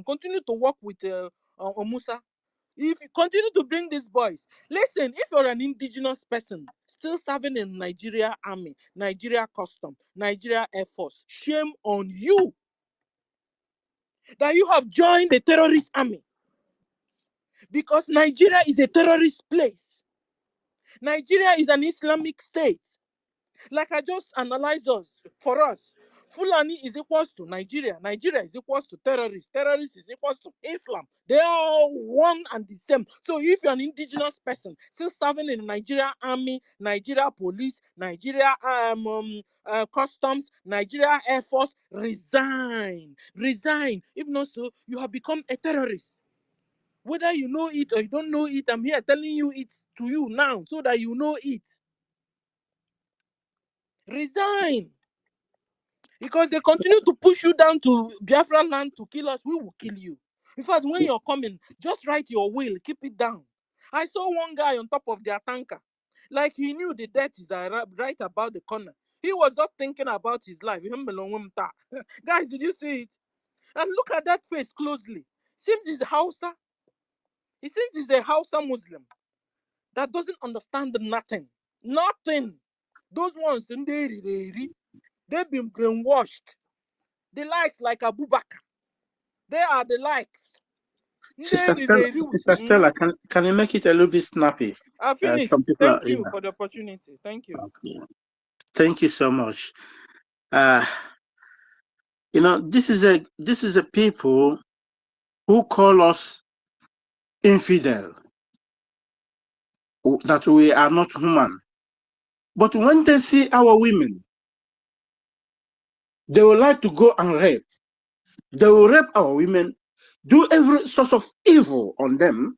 Continue to work with Musa. If you continue to bring these boys, listen, if you're an indigenous person still serving in Nigeria Army, Nigeria Custom, Nigeria Air Force, shame on you that you have joined the terrorist army. Because Nigeria is a terrorist place. Nigeria is an Islamic state. Like I just analyzed for us. Fulani is equals to Nigeria. Nigeria is equals to terrorists. Terrorists is equals to Islam. They are all one and the same. So if you're an indigenous person still serving in the Nigeria Army, Nigeria Police, Nigeria Customs, Nigeria Air Force, resign. Resign. If not so, you have become a terrorist. Whether you know it or you don't know it, I'm here telling you it to you now so that you know it. Resign. Because they continue to push you down to Biafra land to kill us, we will kill you. In fact, when you're coming, just write your will, keep it down. I saw one guy on top of their tanker. Like he knew the death is right about the corner. He was not thinking about his life. Guys, did you see it? And look at that face closely. Seems he's Hausa. He seems he's a Hausa Muslim that doesn't understand nothing. Nothing. Those ones, they've been brainwashed. The likes like Abu Bakr. They are the likes. Sister Stella, can you make it a little bit snappy? I finished. Thank you for the opportunity. Thank you. Okay. Thank you so much. You know, this is a people who call us infidel, that we are not human. But when they see our women, they would like to go and rape. They will rape our women, do every sort of evil on them.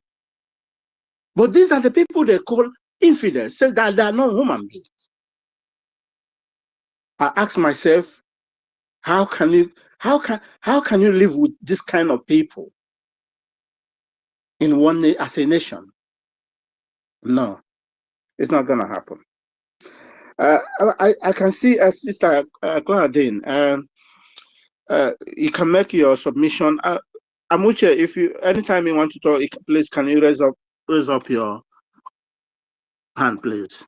But these are the people they call infidels, say that they are not human beings. I ask myself, how can you live with this kind of people in one as a nation? No, it's not gonna happen. I can see Sister Claudine. You can make your submission. Amuche, if you anytime you want to talk, please can you raise up your hand, please.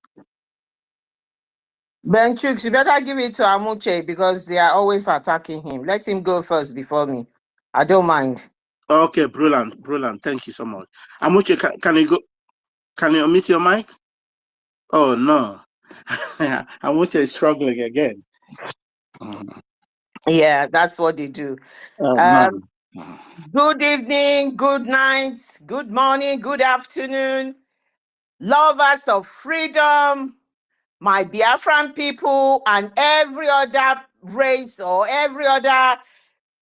Ben Chooks, you better give it to Amuche because they are always attacking him. Let him go first before me. I don't mind. Okay, brilliant. Thank you so much. Amuche, can you go? Can you unmute your mic? Oh no, Amuche is struggling again. Yeah, that's what they do. Good evening, good night, good morning, good afternoon, lovers of freedom, my Biafran people, and every other race or every other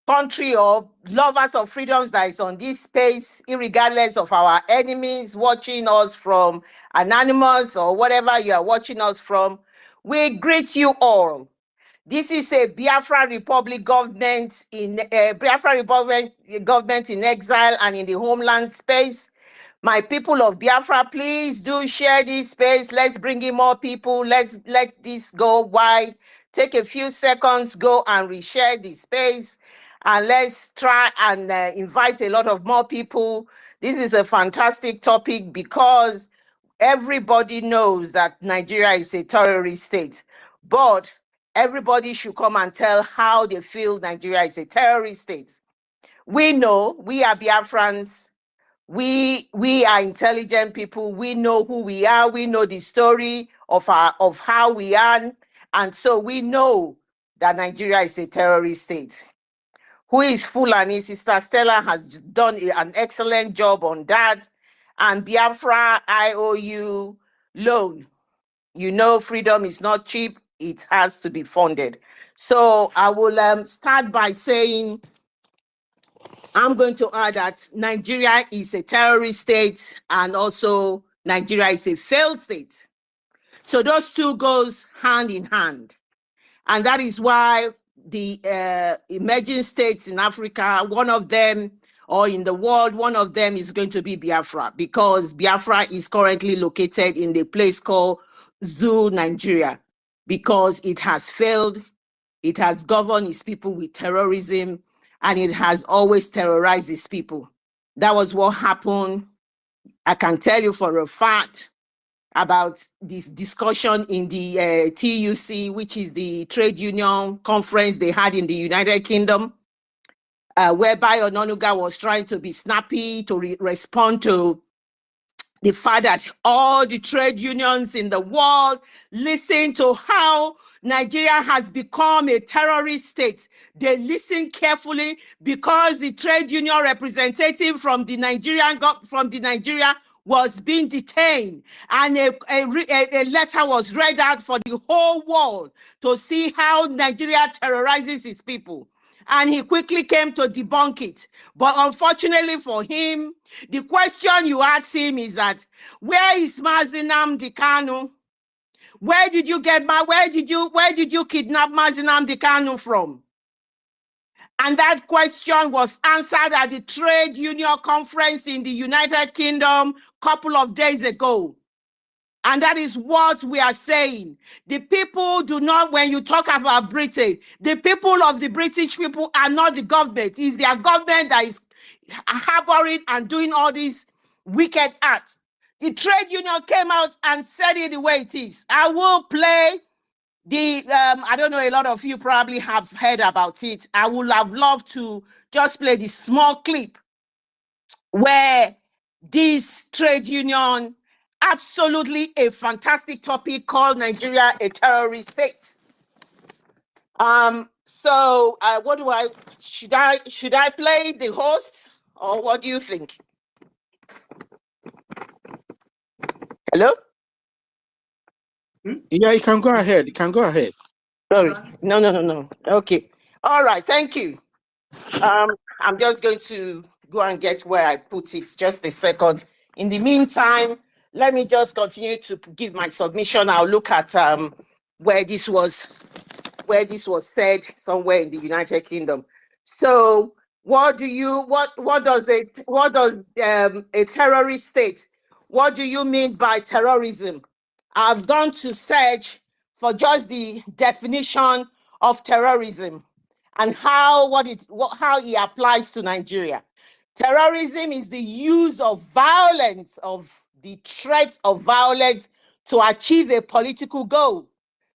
country or lovers of freedoms that is on this space, irregardless of our enemies watching us from Anonymous or whatever you are watching us from. We greet you all. This is a Biafra Republic government in government in exile and in the homeland space. My people of Biafra, please do share this space. Let's bring in more people. Let's let this go wide. Take a few seconds, go and reshare the space, and let's try and invite a lot of more people. This is a fantastic topic because everybody knows that Nigeria is a terrorist state, but everybody should come and tell how they feel Nigeria is a terrorist state. We know, we are Biafrans, we are intelligent people, we know who we are, we know the story of how we are, and so we know that Nigeria is a terrorist state. Who is Fulani? Sister Stella has done an excellent job on that. And Biafra IOU loan. You know, freedom is not cheap. It has to be funded. So I will start by saying, I'm going to add that Nigeria is a terrorist state and also Nigeria is a failed state. So those two goes hand in hand. And that is why the emerging states in Africa, one of them, or in the world, one of them is going to be Biafra, because Biafra is currently located in the place called Zoo, Nigeria, because it has failed. It has governed its people with terrorism, and it has always terrorized its people. That was what happened. I can tell you for a fact about this discussion in the TUC, which is the trade union conference they had in the United Kingdom, whereby Ononuga was trying to be snappy to respond to the fact that all the trade unions in the world listen to how Nigeria has become a terrorist state. They listen carefully because the trade union representative from the Nigeria was being detained, and a letter was read out for the whole world to see how Nigeria terrorizes its people. And he quickly came to debunk it. But unfortunately for him, the question you ask him is that, where is Mazi Nnamdi Kanu? Where did you kidnap Mazi Nnamdi Kanu from? And that question was answered at the trade union conference in the United Kingdom a couple of days ago. And that is what we are saying. The people do not, when you talk about Britain, the people of the British people are not the government. It's their government that is harboring and doing all these wicked acts. The trade union came out and said it the way it is. I will play the, I don't know, a lot of you probably have heard about it. I would have loved to just play the small clip where this trade union, absolutely a fantastic topic, called Nigeria a terrorist state. So what do should I play the host, or what do you think? Hello? Yeah, you can go ahead. You can go ahead. Sorry. No. Okay. All right. Thank you. I'm just going to go and get where I put it. Just a second. In the meantime, let me just continue to give my submission. I'll look at where this was said somewhere in the United Kingdom. So what does a terrorist state, what do you mean by terrorism? I've gone to search for just the definition of terrorism and how it applies to Nigeria. Terrorism is the use of violence, of the threat of violence to achieve a political goal,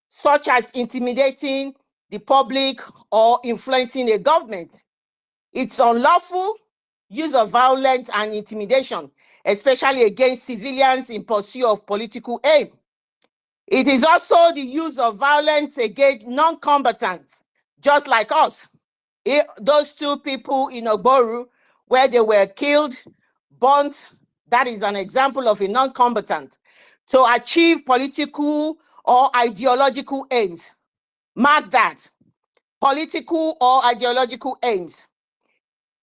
such as intimidating the public or influencing a government. It's unlawful use of violence and intimidation, especially against civilians in pursuit of political aim. It is also the use of violence against non-combatants, just like us. Those two people in Ogboru, where they were killed, burnt, that is an example of a non-combatant, to achieve political or ideological ends. Mark that, political or ideological ends.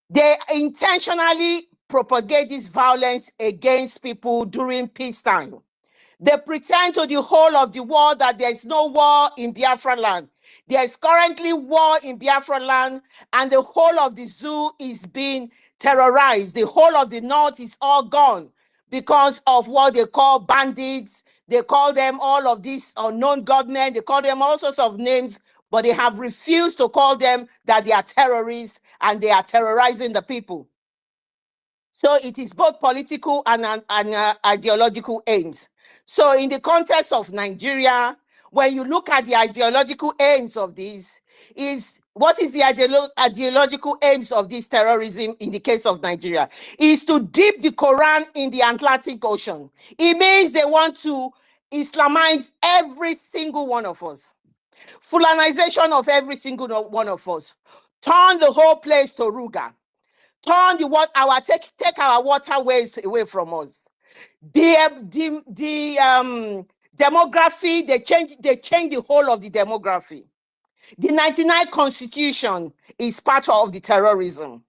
They intentionally propagate this violence against people during peacetime. They pretend to the whole of the world that there is no war in Biafra land. There is currently war in Biafra land, and the whole of the zoo is being terrorized. The whole of the north is all gone because of what they call bandits. They call them all of these unknown government. They call them all sorts of names, but they have refused to call them that they are terrorists and they are terrorizing the people. So it is both political and ideological aims. So in the context of Nigeria, when you look at the ideological aims of this, what is the ideological aims of this terrorism in the case of Nigeria? Is to dip the Quran in the Atlantic Ocean. It means they want to Islamize every single one of us. Fulanization of every single one of us. Turn the whole place to Ruga. Turn take our waterways away from us. The demography, they change the whole of the demography. The 99 Constitution is part of the terrorism.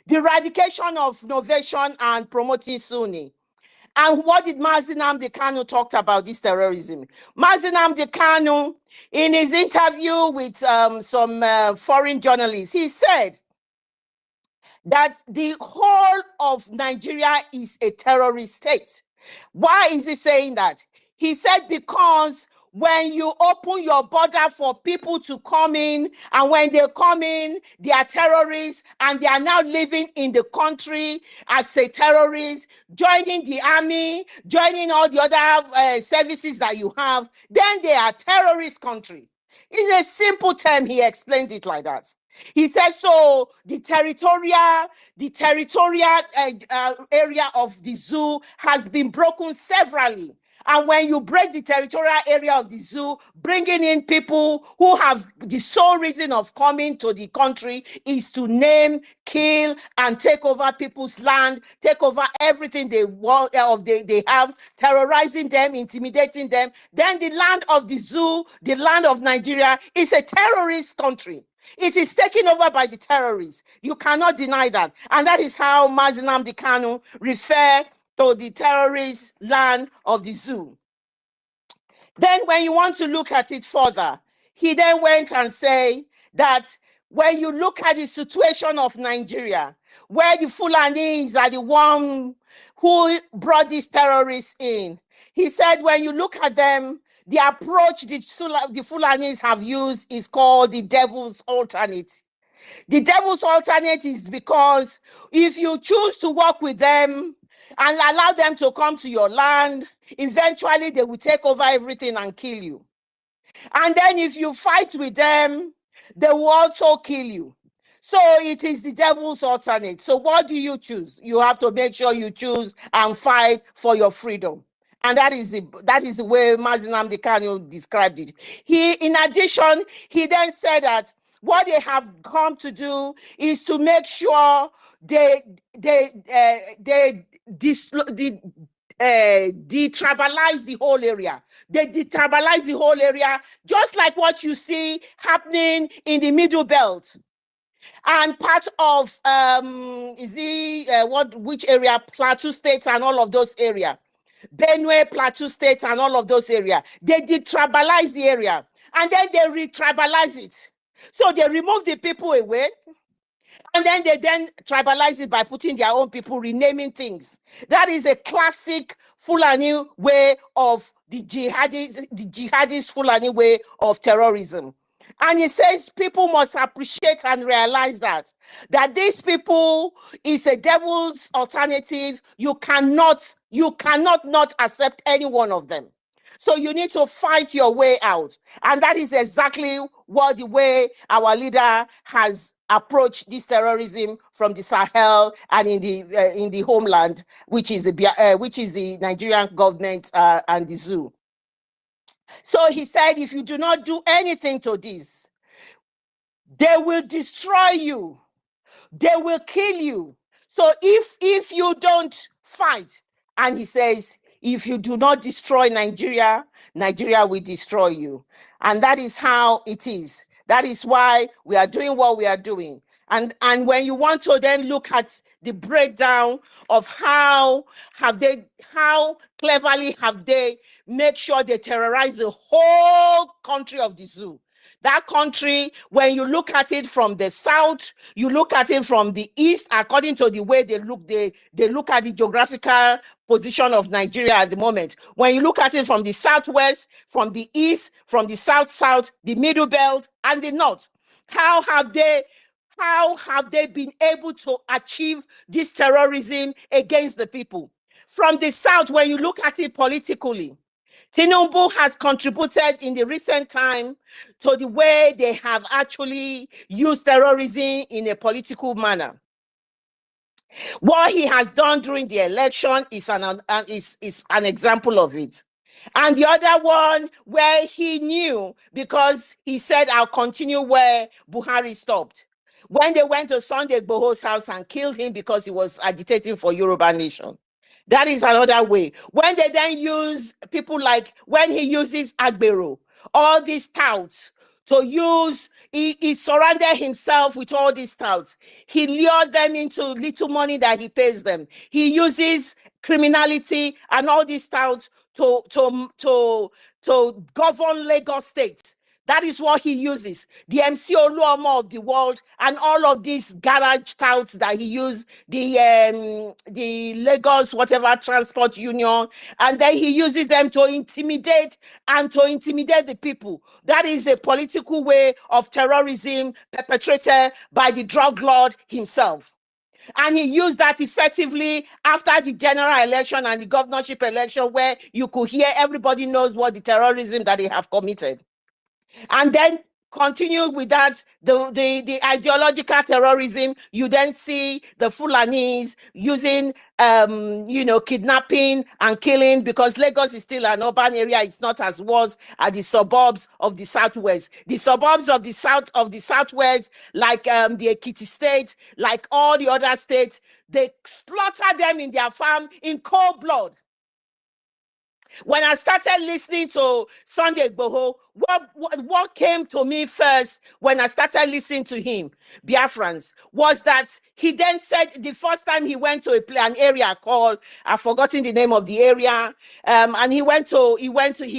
The eradication of innovation and promoting Sunni. And what did Mazi Nnamdi Kanu talked about this terrorism? Mazi Nnamdi Kanu, in his interview with some foreign journalists, he said that the whole of Nigeria is a terrorist state. Why is he saying that? He said because when you open your border for people to come in, and when they come in, they are terrorists, and they are now living in the country as a terrorist, joining the army, joining all the other services that you have, then they are terrorist country. In a simple term, he explained it like that. He says, so the territorial area of the zoo has been broken severally. And when you break the territorial area of the zoo, bringing in people who have the sole reason of coming to the country is to name, kill, and take over people's land, take over everything they want, they have, terrorizing them, intimidating them, then the land of the zoo, the land of Nigeria, is a terrorist country. It is taken over by the terrorists. You cannot deny that. And that is how Mazi Nnamdi Kanu referred to the terrorist land of the zoo. Then when you want to look at it further, he then went and said that when you look at the situation of Nigeria, where the Fulanis are the one who brought these terrorists in, he said when you look at them, the approach the Fulanis have used is called the devil's alternate. The devil's alternate is because if you choose to work with them and allow them to come to your land, eventually they will take over everything and kill you. And then if you fight with them, they will also kill you. So it is the devil's alternate. So what do you choose? You have to make sure you choose and fight for your freedom. And that is the way Mazi Nnamdi Kanu described it. In addition, he then said that what they have come to do is to make sure they detribalize the whole area. They detribalize the whole area, just like what you see happening in the Middle Belt and part of which area? Plateau States and all of those areas. Benue, Plateau States and all of those areas. They detribalize the area and then they retribalize it. So they remove the people away, and then they tribalize it by putting their own people, renaming things. That is a classic Fulani way of the jihadist Fulani way of terrorism. And he says people must appreciate and realize that these people is a devil's alternative. You cannot not accept any one of them. So you need to fight your way out. And that is exactly the way our leader has approached this terrorism from the Sahel and in the homeland, which is the Nigerian government and the zoo. So he said, if you do not do anything to this, they will destroy you. They will kill you. So if you don't fight, and he says, if you do not destroy Nigeria, Nigeria will destroy you. And that is how it is. That is why we are doing what we are doing. And when you want to then look at the breakdown of how cleverly have they make sure they terrorize the whole country of the zoo. That country, when you look at it from the south, you look at it from the east, according to the way they look at the geographical position of Nigeria at the moment. When you look at it from the southwest, from the east, from the south, the middle belt, and the north, how have they been able to achieve this terrorism against the people? From the south, when you look at it politically, Tinubu has contributed in the recent time to the way they have actually used terrorism in a political manner. What he has done during the election is an example of it. And the other one where he knew, because he said, I'll continue where Buhari stopped. When they went to Sunday Igboho's house and killed him because he was agitating for Yoruba nation. That is another way. When they then use people like, when he uses Agbero, all these touts to use, he surrounded himself with all these touts. He lured them into little money that he pays them. He uses criminality and all these touts to govern Lagos State. That is what he uses. The MC Oluomo of the world and all of these garage touts that he used, the Lagos whatever transport union, and then he uses them to intimidate the people. That is a political way of terrorism perpetrated by the drug lord himself. And he used that effectively after the general election and the governorship election, where you could hear everybody knows what the terrorism that they have committed. And then continue with that, the ideological terrorism. You then see the Fulanis using kidnapping and killing, because Lagos is still an urban area. It's not as was at the suburbs of the southwest. The suburbs of the southwest, like the EKID state, like all the other states, they slaughter them in their farm in cold blood. When I started listening to Sunday Igboho, what came to me first when I started listening to him, Biafrans, was that he then said the first time he went to an area called, I've forgotten the name of the area, and he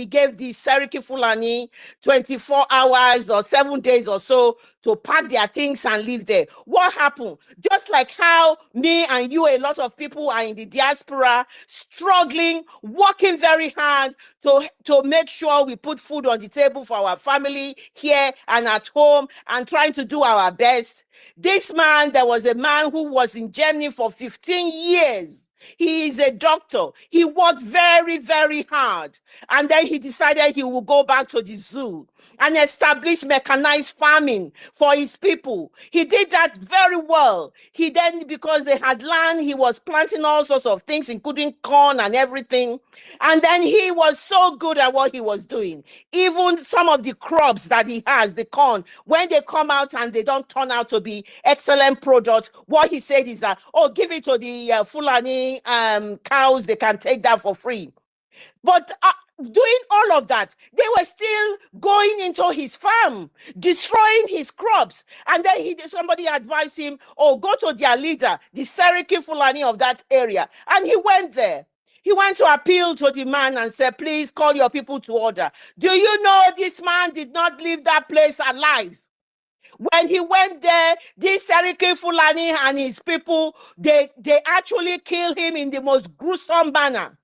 gave the Seriki Fulani 24 hours or 7 days or so to pack their things and live there. What happened? Just like how me and you, a lot of people are in the diaspora, struggling, working very hard to make sure we put food on the table for our family here and at home, and trying to do our best. This man, there was a man who was in Germany for 15 years. He is a doctor. He worked very, very hard. And then he decided he will go back to the zoo and establish mechanized farming for his people. He did that very well. He then, because they had land, he was planting all sorts of things, including corn and everything. And then he was so good at what he was doing. Even some of the crops that he has, the corn, when they come out and they don't turn out to be excellent products, what he said is that, oh, give it to the Fulani cows, they can take that for free. But doing all of that, they were still going into his farm, destroying his crops. And then somebody advised him, oh, go to their leader, the Seriki Fulani of that area. And he went there. He went to appeal to the man and said, please call your people to order. Do you know this man did not leave that place alive? When he went there, this Seriki Fulani and his people, they actually killed him in the most gruesome manner.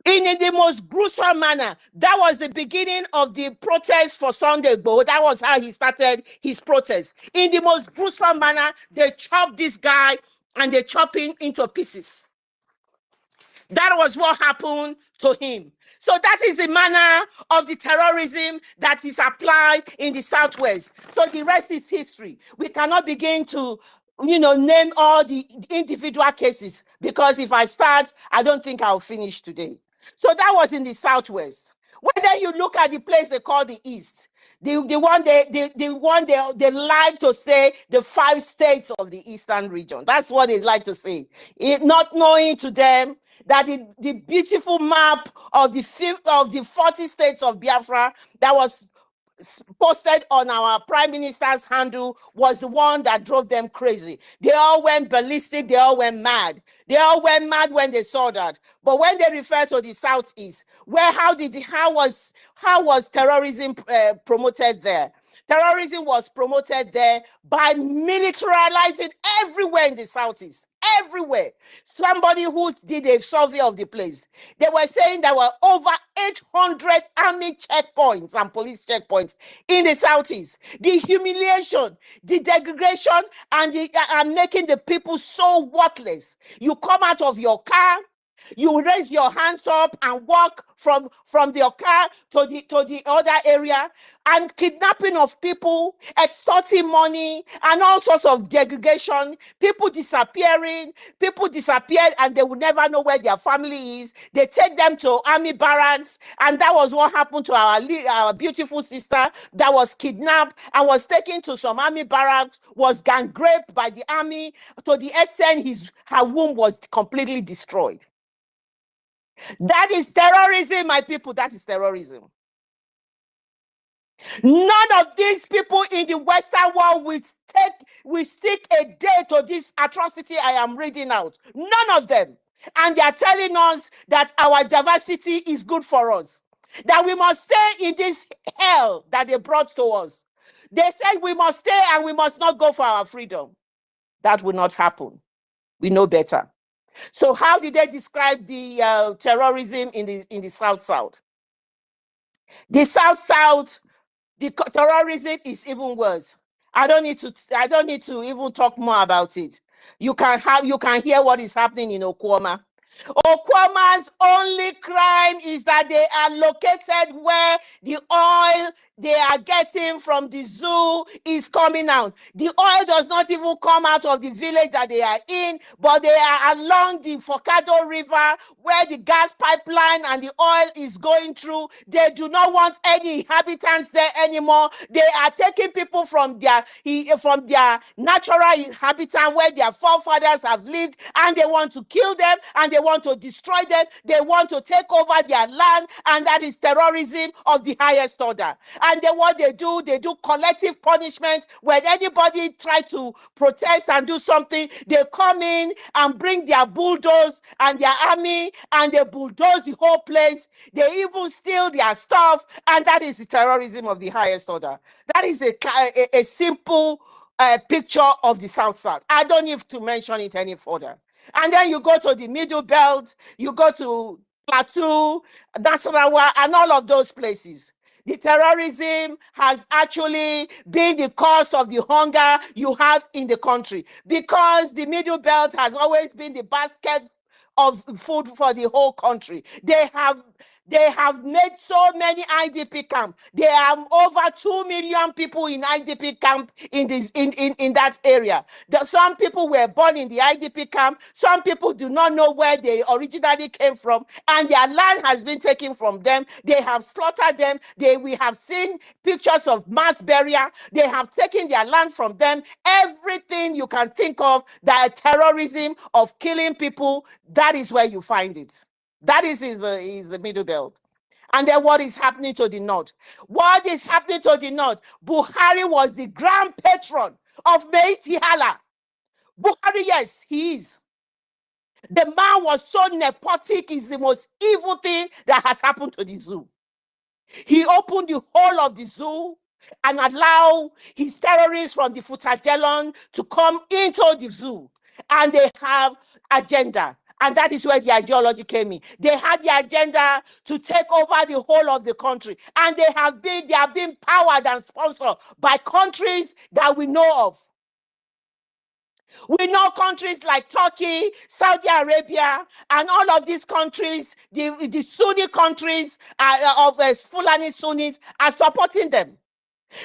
In the most gruesome manner. That was the beginning of the protest for Sunday Igboho. That was how he started his protest. In the most gruesome manner, they chopped this guy and they chopped him into pieces. That was what happened to him. So that is the manner of the terrorism that is applied in the Southwest. So the rest is history. We cannot begin to name all the individual cases, because if I start, I don't think I'll finish today. So that was in the Southwest. Whether you look at the place they call the East, the one they like to say the 5 states of the Eastern region. That's what they like to say. Not knowing to them that the beautiful map of the 40 states of Biafra that was posted on our prime minister's handle was the one that drove them crazy. They all went ballistic. They all went mad. They all went mad when they saw that. But when they refer to the Southeast, how was terrorism promoted there? Terrorism was promoted there by militarizing everywhere in the Southeast. Everywhere. Somebody who did a survey of the place, they were saying there were over 800 army checkpoints and police checkpoints in the Southeast. The humiliation, the degradation, and making the people so worthless. You come out of your car, you raise your hands up and walk from your car to the other area, and kidnapping of people, extorting money, and all sorts of degradation. People disappeared, and they will never know where their family is. They take them to army barracks, and that was what happened to our beautiful sister that was kidnapped and was taken to some army barracks, was gang raped by the army to the extent her womb was completely destroyed. That is terrorism, my people. That is terrorism. None of these people in the Western world will stick a day to this atrocity I am reading out. None of them. And they are telling us that our diversity is good for us. that we must stay in this hell that they brought to us. They said we must stay and we must not go for our freedom. That will not happen. We know better. So how did they describe the terrorism in the South? The South, the terrorism is even worse. I don't need to even talk more about it. You can hear what is happening in Okwama. Okwama's only crime is that they are located where the oil they are getting from the zoo is coming out. The oil does not even come out of the village that they are in, but they are along the Forcado River where the gas pipeline and the oil is going through. They do not want any inhabitants there anymore. They are taking people from their natural inhabitant where their forefathers have lived, and they want to kill them and they want to destroy them. They want to take over their land, and that is terrorism of the highest order. And then what they do collective punishment. When anybody try to protest and do something, they come in and bring their bulldoze and their army, and they bulldoze the whole place. They even steal their stuff, and that is the terrorism of the highest order. That is a simple picture of the South. I don't need to mention it any further. And then you go to the Middle Belt, you go to Plateau, Nasarawa, and all of those places. The terrorism has actually been the cause of the hunger you have in the country, because the Middle Belt has always been the basket of food for the whole country. They have made so many IDP camps. There are over 2 million people in IDP camp in that area. Some people were born in the IDP camp. Some people do not know where they originally came from, and their land has been taken from them. They have slaughtered them. We have seen pictures of mass burial. They have taken their land from them. Everything you can think of, that terrorism of killing people, that is where you find it. That is the Middle Belt. And then what is happening to the North? What is happening to the North? Buhari was the grand patron of Meiti Allah. Buhari, yes, he is. The man was so nepotic, is the most evil thing that has happened to the zoo. He opened the whole of the zoo and allowed his terrorists from the Futajelon to come into the zoo. And they have agenda. And that is where the ideology came in. They had the agenda to take over the whole of the country. And they have been powered and sponsored by countries that we know of. We know countries like Turkey, Saudi Arabia, and all of these countries, the Sunni countries of Fulani Sunnis are supporting them.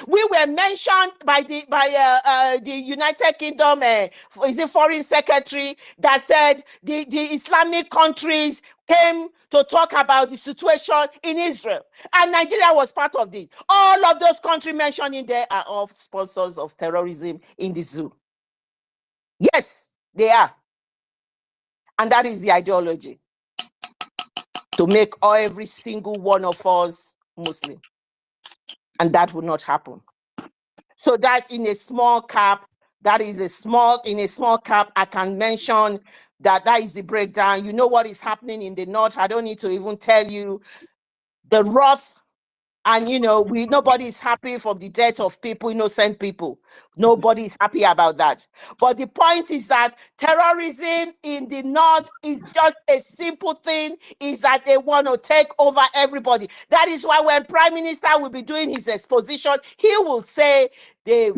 We were mentioned by the United Kingdom, is it Foreign Secretary, that said the Islamic countries came to talk about the situation in Israel, and Nigeria was part of it. All of those countries mentioned in there are all sponsors of terrorism in the zoo. Yes, they are. And that is the ideology, to make every single one of us Muslim. And that will not happen. So that in a small cap, in a small cap, I can mention that is the breakdown. You know what is happening in the North. I don't need to even tell you the wrath. And nobody is happy from the death of people, innocent people. Nobody is happy about that. But the point is that terrorism in the North is just a simple thing, is that they want to take over everybody. That is why when Prime Minister will be doing his exposition, he will say I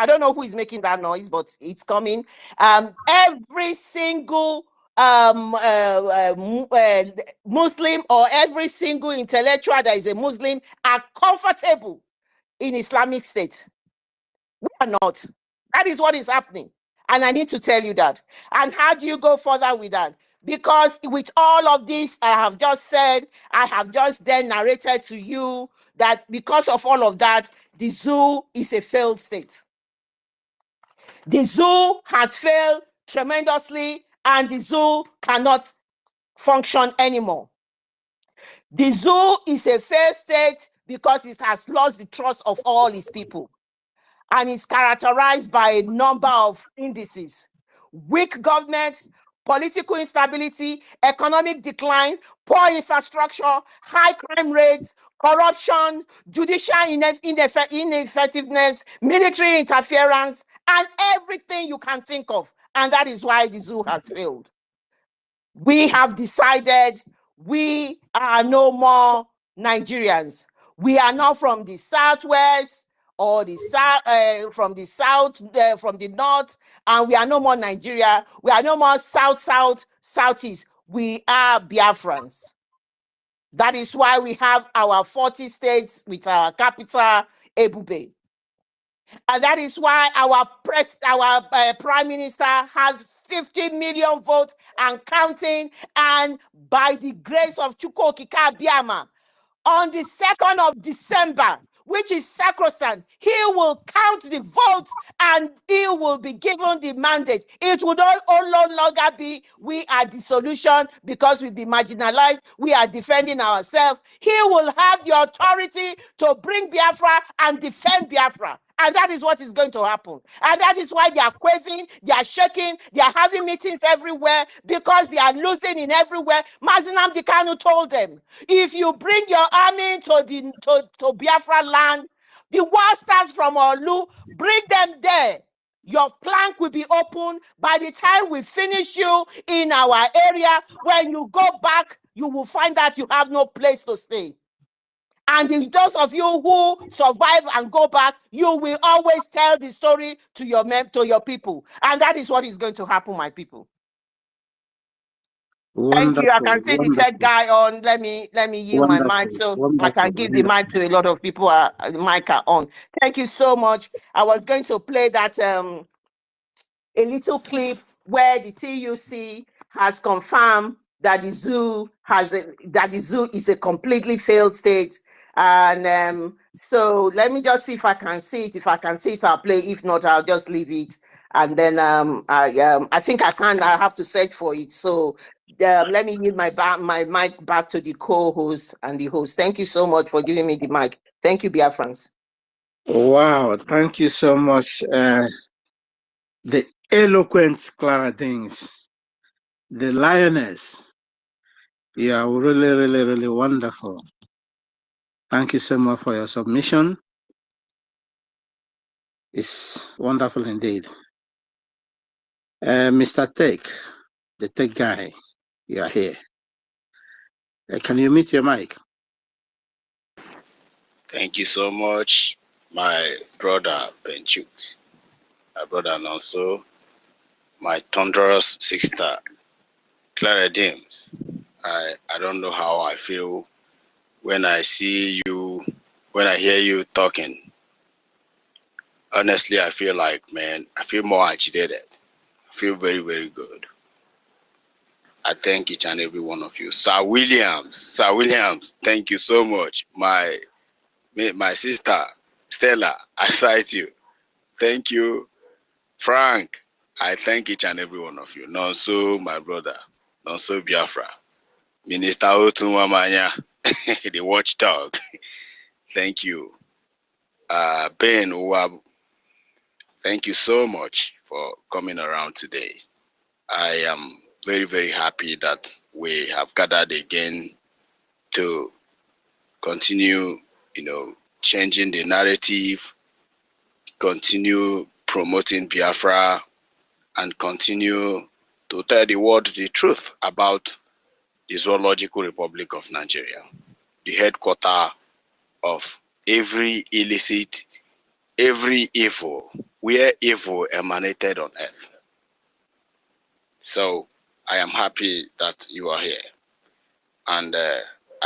don't know who is making that noise, but it's coming. Every single Muslim, or every single intellectual that is a Muslim, are comfortable in Islamic State. We are not. That is what is happening. And I need to tell you that. And how do you go further with that? Because with all of this I have just said, I have just then narrated to you that because of all of that, the zoo is a failed state. The zoo has failed tremendously, and the zoo cannot function anymore. The zoo is a failed state because it has lost the trust of all its people, and it's characterized by a number of indices: weak government, political instability, economic decline, poor infrastructure, high crime rates, corruption, judicial ineffectiveness, military interference, and everything you can think of. And that is why the zoo has failed. We have decided we are no more Nigerians. We are not from the southwest or the south, from the south, from the north, and we are no more Nigeria. We are no more southeast. We are Biafrans. That is why we have our 40 states with our capital, Ebube. And that is why our prime minister has 50 million votes and counting. And by the grace of Chukwu Okike Abiama, on the 2nd of December, which is sacrosanct, he will count the votes and he will be given the mandate. It will no longer be we are the solution because we've been marginalized, we are defending ourselves. He will have the authority to bring Biafra and defend Biafra. And that is what is going to happen. And that is why they are quaving, they are shaking, they are having meetings everywhere because they are losing in everywhere. Mazi Nnamdi Kanu told them, if you bring your army to Biafra land, the war starts from Olu, bring them there. Your plank will be open. By the time we finish you in our area, when you go back, you will find that you have no place to stay. And those of you who survive and go back, you will always tell the story to your people. And that is what is going to happen, my people. Wonderful. Thank you. I can see the third guy on. Let me yield my mic so I can give the mic to a lot of people. The mic are on. Thank you so much. I was going to play that a little clip where the TUC has confirmed that the zoo is a completely failed state. And so let me just see if I can see it. If I can see it, I'll play. If not, I'll just leave it. And then I think I can. I have to search for it. So let me give my mic back to the co-host and the host. Thank you so much for giving me the mic. Thank you, Biafrans. Wow, thank you so much. The eloquent Clara Dings, the lioness. You are really, really, really wonderful. Thank you so much for your submission. It's wonderful indeed. Mr. Tech, the tech guy, you are here. Can you mute your mic? Thank you so much, my brother Ben Chooks, my brother and also my thunderous sister Clara Dims. I don't know how I feel when I see you, when I hear you talking. Honestly, I feel like, man, I feel more agitated. I feel very, very good. I thank each and every one of you. Sir Williams, thank you so much. My sister, Stella, I cite you. Thank you. Frank, I thank each and every one of you. Nonso, my brother. Nonso Biafra. Minister Otunwamanya, the watchdog. Thank you. Ben Uwabu, thank you so much for coming around today. I am very, very happy that we have gathered again to continue, changing the narrative, continue promoting Biafra, and continue to tell the world the truth about the Zoological Republic of Nigeria, the headquarters of every illicit, every evil, where evil emanated on earth. So I am happy that you are here. And I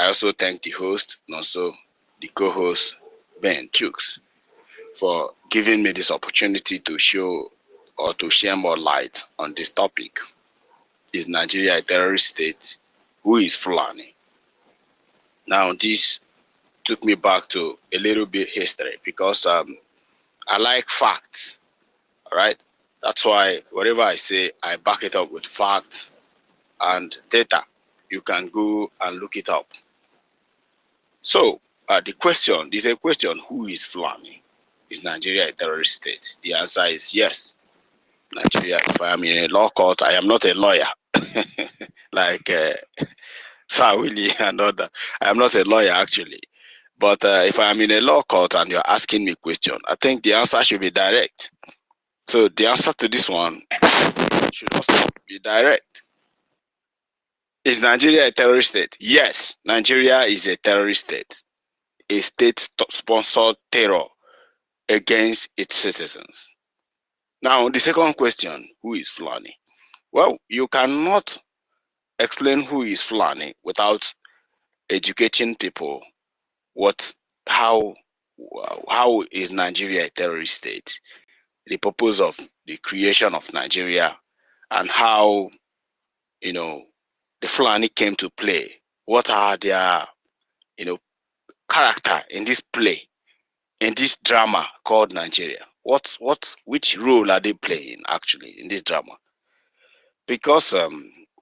also thank the host and also the co-host, Ben Chooks, for giving me this opportunity to show or to share more light on this topic. Is Nigeria a terrorist state? Who is Fulani? Now, this took me back to a little bit history because I like facts, all right? That's why whatever I say, I back it up with facts and data. You can go and look it up. So the question is a question: who is Fulani? Is Nigeria a terrorist state? The answer is yes. Nigeria, if I am in a law court, I am not a lawyer. like Sir Willie and other. I am not a lawyer actually, but if I am in a law court and you're asking me a question, I think the answer should be direct. So the answer to this one should also be direct. Is Nigeria a terrorist state? Yes, Nigeria is a terrorist state. A state-sponsored terror against its citizens. Now, the second question, who is Fulani? Well, you cannot explain who is Fulani without educating people how is Nigeria a terrorist state, the purpose of the creation of Nigeria, and how, you know, the Fulani came to play. What are their, you know, character in this play, in this drama called Nigeria? Which role are they playing actually in this drama? Because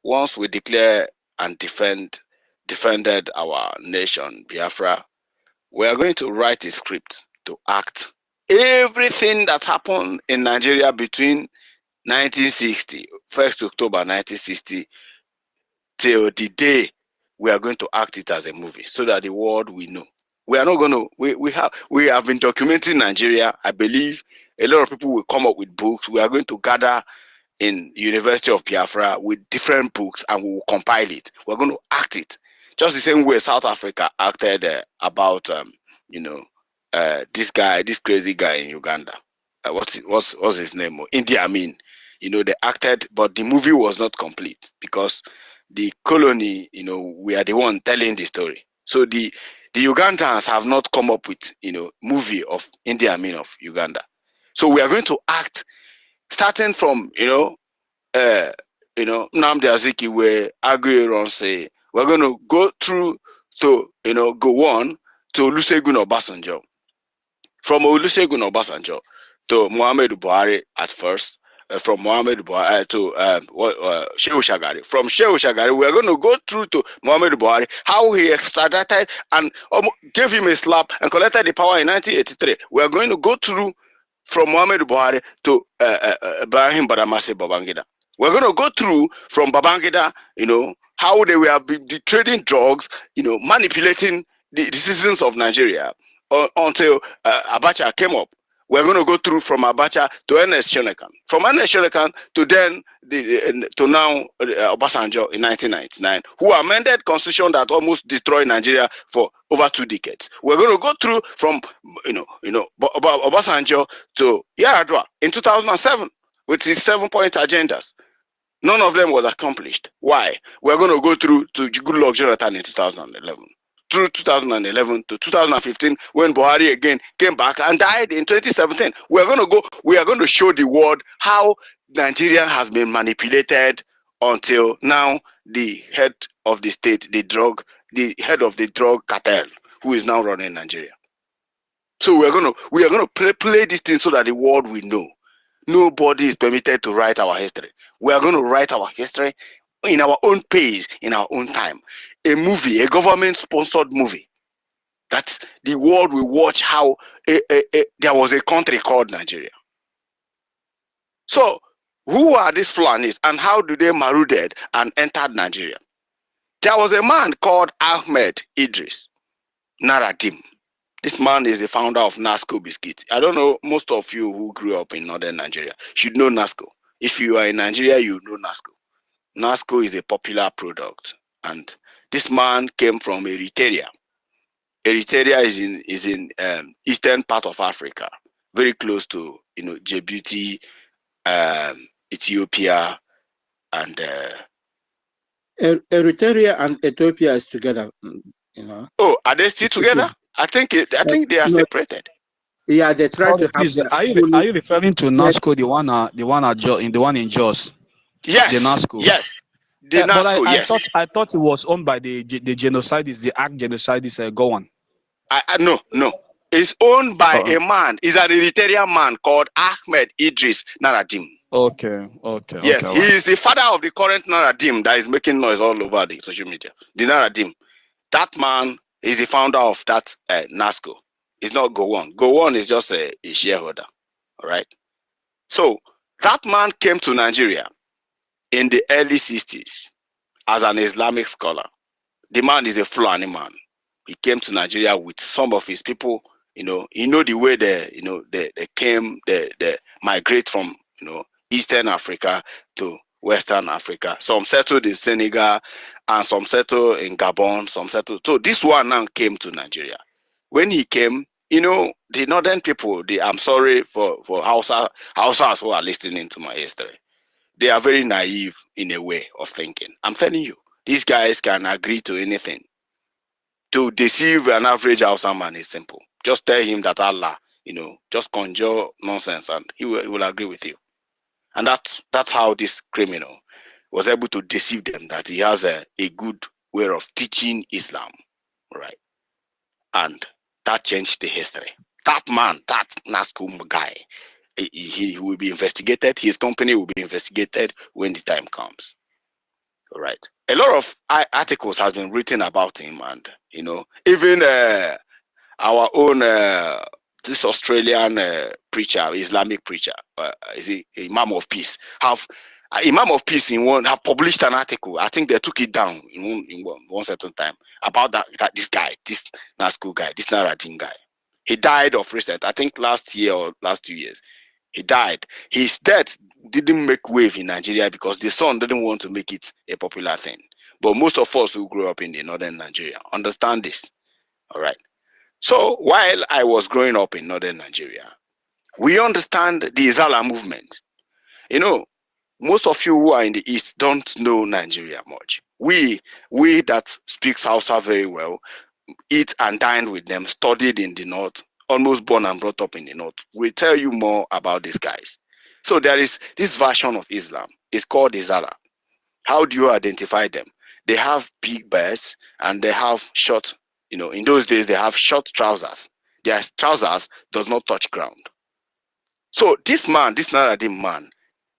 once we declare and defended our nation, Biafra, we are going to write a script to act everything that happened in Nigeria between 1960, 1st October 1960, till the day we are going to act it as a movie, so that the world will know. We are not going to. We have been documenting Nigeria. I believe a lot of people will come up with books. We are going to gather in University of Biafra with different books, and we will compile it. We're going to act it just the same way South Africa acted about this crazy guy in Uganda. What's his name? Idi Amin. They acted, but the movie was not complete because the colony, we are the one telling the story. So the Ugandans have not come up with movie of Idi Amin of Uganda. So we are going to act starting from Nnamdi Azikiwe, Aguiyi say we're going to go through to go on to Olusegun Obasanjo. From Olusegun Obasanjo to Muhammadu Buhari at first, from Muhammadu Buhari to Shehu Shagari. From Shehu Shagari, we are going to go through to Muhammadu Buhari, how he extradited and gave him a slap and collected the power in 1983. We are going to go through from Muhammadu Buhari to Ibrahim Badamasi Babangida. We're going to go through from Babangida, how they were trading drugs, manipulating the citizens of Nigeria until Abacha came up. We're going to go through from Abacha to Ernest Shonekan. From Ernest Shonekan to then to now Obasanjo in 1999, who amended constitution that almost destroyed Nigeria for over 2 decades. We're going to go through from Obasanjo to Yar'Adua in 2007 with his 7-point agendas. None of them was accomplished. Why? We're going to go through to Goodluck Jonathan in 2011. Through 2011 to 2015, when Buhari again came back and died in 2017. We are going to show the world how Nigeria has been manipulated until now. The head of the state, the head of the drug cartel, who is now running Nigeria. So we are going to play this thing so that the world will know. Nobody is permitted to write our history. We are going to write our history in our own pace, in our own time. A movie, a government-sponsored movie. That the world will watch how there was a country called Nigeria. So, who are these Fulanis and how do they marauded and entered Nigeria? There was a man called Ahmed Idris Naradim. This man is the founder of Nasco Biscuit. I don't know, most of you who grew up in northern Nigeria should know Nasco. If you are in Nigeria, you know Nasco. Nasco is a popular product, and this man came from Eritrea. Eritrea is in eastern part of Africa, very close to Djibouti, Ethiopia, and Eritrea and Ethiopia is together. Oh, are they still together? I think they are separated. Yeah, they try to have. Are you referring to Nasco, the one in Jos? Yes, the Nasco. Yes, the Nasco. Yes. I thought it was owned by the genocides, the ACT genocides. Go on. No. It's owned by a man. He's an Eritrean man called Ahmed Idris Naradim. Okay. Yes, he is the father of the current Naradim that is making noise all over the social media. The Naradim. That man is the founder of that Nasco. It's not Gowon. Gowon is just a shareholder. All right. So that man came to Nigeria in the early 60s as an Islamic scholar. The man is a Fulani man. He came to Nigeria with some of his people. The way they came, they migrate from Eastern Africa to Western Africa. Some settled in Senegal, and some settled in Gabon. Some settled. So this one now came to Nigeria. When he came, the northern people. I'm sorry for Hausas who are listening to my history. They are very naive in a way of thinking. I'm telling you, these guys can agree to anything. To deceive an average Hausa man is simple. Just tell him that Allah, just conjure nonsense, and he will agree with you. And that's how this criminal was able to deceive them that he has a good way of teaching Islam, right? And that changed the history. That man, that Naskum guy, he will be investigated. His company will be investigated when the time comes. All right. A lot of articles has been written about him, and even our own this Australian preacher, Islamic preacher, is he Imam of Peace? Imam of Peace have published an article. I think they took it down in one certain time about that this guy, this Nasku guy, this Naradin guy. He died of recent. I think last year or last 2 years. He died. His death didn't make wave in Nigeria because the son didn't want to make it a popular thing. But most of us who grew up in the northern Nigeria understand this. All right. So while I was growing up in northern Nigeria, we understand the Izala movement. Most of you who are in the east don't know Nigeria much. We that speak Hausa very well, eat and dined with them, studied in the north, almost born and brought up in the north. We'll tell you more about these guys. So there is this version of Islam. It's called Izala. How do you identify them? They have big beards and they have short, in those days they have short trousers. Their trousers does not touch ground. So this man, this Naradim man,